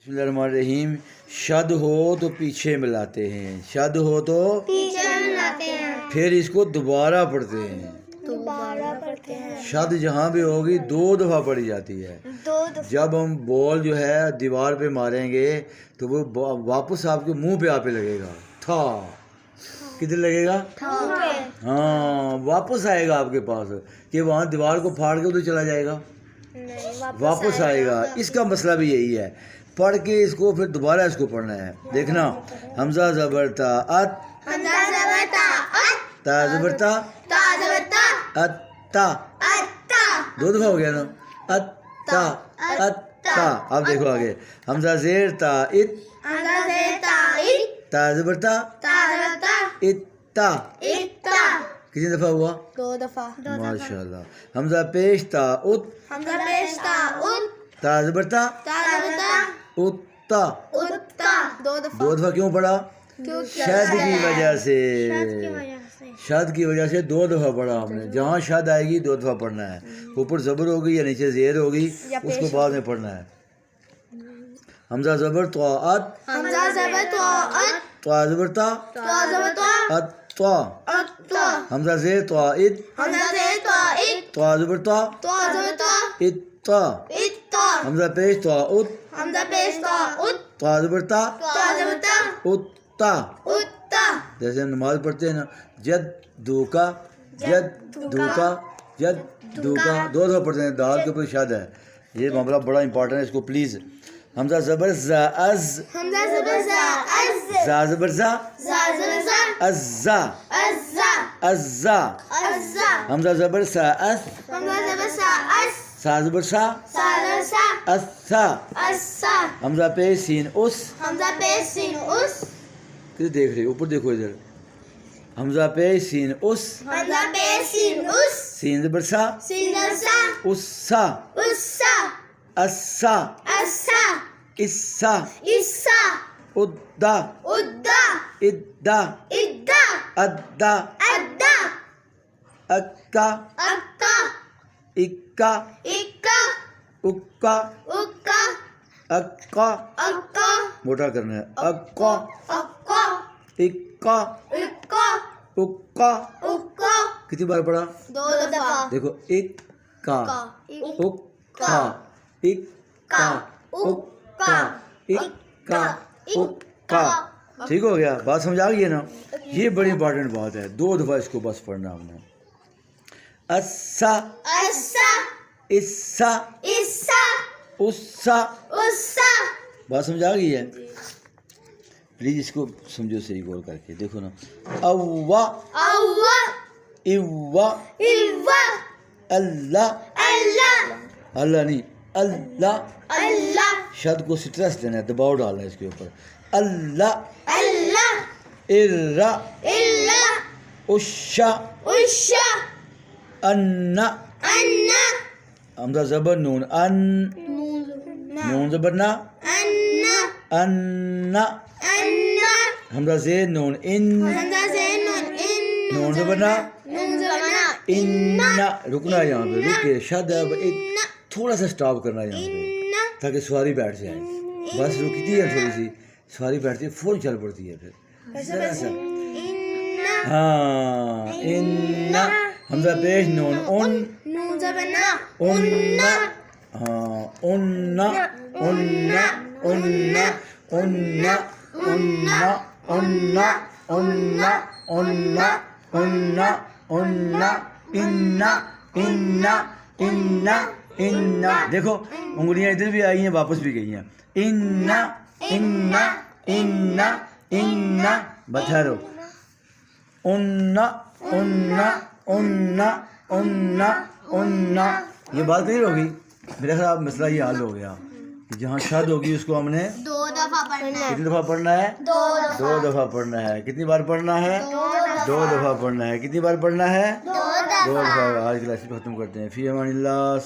بسم اللہ الرحمن الرحیم. شد ہو تو پیچھے ملاتے ہیں، شد ہو تو پیچھے ملاتے ہیں، پھر اس کو دوبارہ پڑھتے ہیں. دوبارہ پڑھتے ہیں. شد جہاں بھی ہوگی 2 دفعہ پڑھی جاتی ہے. دو دفعہ جب ہم بال جو ہے دیوار پہ ماریں گے تو وہ واپس آپ کے منہ پہ لگے گا. تھا کدھر لگے گا؟ ہاں، واپس آئے گا آپ کے پاس، کہ وہاں دیوار کو پھاڑ کے ادھر چلا جائے گا، واپس آئے گا. اس کا مسئلہ بھی یہی ہے. پڑھ کے اس کو پھر دوبارہ اس کو پڑھنا ہے. دیکھنا، حمزہ زبر تا ات، حمزہ زبر تا ات، تا زبر تا تا زبر تا ات تا. اتا، 2 دفعہ ہو گیا نا. ات تا ات تا. اب دیکھو آگے، حمزہ زیر تا ات، حمزہ زیر تا ات، تا زبر تا تا زبر تا ات تا. اتا. کتنی دفعہ ہوا؟ 2 دفعہ. ماشاء اللہ. حمزہ پیش تا ات، حمزہ پیش تا ات، تا زبر تا تا زبر تا ات تا. اتا. 2 دفعہ. 2 دفعہ کیوں پڑھا؟ شد کی وجہ سے. شد کی وجہ سے 2 دفعہ پڑھا ہم نے. جہاں شد آئے گی 2 دفعہ پڑھنا ہے. اوپر زبر ہوگی یا نیچے زیر ہوگی اس کو بعد میں پڑھنا ہے. حمزہ زبر تو ات، حمزہ زبر تو ات، تو زبر تا تا زبر تا ات تا. اتا. حمزہ زیر تو ات، حمزہ زیر تا ات، تو زبر تا تا زبر تا ات تا. اتا. حمزہ پیش تو ات، حمزہ پیش تا ات، تو زبر تا تا زبر تا ات تا. اتا. جیسے ہم نماز پڑھتے ہیں نا، جد دوکا جد دوکا جد دوکا، 2 دفعہ پڑھتے ہیں. دال کے اوپر شد ہے. یہ معاملہ بڑا امپورٹنٹ ہے، اس کو پلیز. حمزہ زبر زا از، حمزہ زبر زا از، زا زبر زا زا زبر زا ازا ازا، ازا. ازا. حمزہ زبر سا اس، حمزہ زبر سا اس، سا زبر سا سا زبر سا اسا. اسا. حمزہ پہ سین اس. حمزہ پیش سین اس، کدھر دیکھ رہے ہو؟ اوپر دیکھو ادھر. حمزہ پہ سین اس، حمزہ پیش سین اس، سین زبر سا سین زبر سا اسا اسا، اسا اسا. اسا. اسا. ادا ادا. ادا ادا. ادا ادا. اکا اکا. اکا اکا. اکا اکا. اکا. اکا. موٹا کرنا ہے. اکا اکا. اکا اکا. اکا. اکا. کتنی بار پڑھا؟ 2 دفعہ. دیکھو، اکا اکا اکا اکا اکا اکا. ٹھیک ہو گیا؟ بات سمجھ آ گئی ہے نا؟ یہ بڑی امپورٹنٹ بات ہے. 2 دفعہ اس کو بس پڑھنا ہم نے. اسا اسا. اسا اسا. اسا. اسا. بات سمجھ آ گئی ہے؟ پلیز اس کو سمجھو صحیح غور کر کے. دیکھو نا، اوا اوا. اوا ایوا. اللہ. اللہ. اللہ نہیں، اللہ. اللہ. شد کو سٹرس دینا ہے، دباؤ ڈالنا ہے اس کے اوپر. اللہ. اللہ. ارا اللہ. اشا اشا. انا. انا. حمزہ زبر نون ان، نون زبر نا انا. انا. انا. حمزہ زیر نون ان، حمزہ زین نون ان، نون زبر نا نون زبر نا انا. رکنا ہے یہاں پہ، رکے. شد ہے تھوڑا سا سٹاپ کرنا ہے یہاں پہ انا. تاکہ سواری بیٹھ جائے. بس رکتی ہے تھوڑی سی، سواری بیٹھتی ہے فوراً چل پڑتی ہے. پھر ذرا سا، انا. ہاں. انا. حمزہ پیش نون ان، نون زبر نا انا. ہاں، انا انا انا انا انا انا انا انا انا انا انا انا انا انا. دیکھو انگلیاں ادھر بھی آئی ہیں، واپس بھی گئی ہیں. انا انا انا انا. بٹھہرو. انا انا انا انا انا. یہ بات نہیں ہوگی. میرا خیال مسئلہ یہ حل ہو گیا کہ جہاں شد ہوگی اس کو ہم نے 2 دفعہ پڑھنا ہے. کتنی دفعہ پڑھنا ہے؟ 2 دفعہ پڑھنا ہے. کتنی بار پڑھنا ہے؟ 2 دفعہ پڑھنا ہے. کتنی بار پڑھنا ہے؟ 2 2 دفعہ. آج کلاس ختم کرتے ہیں. فی امان اللہ.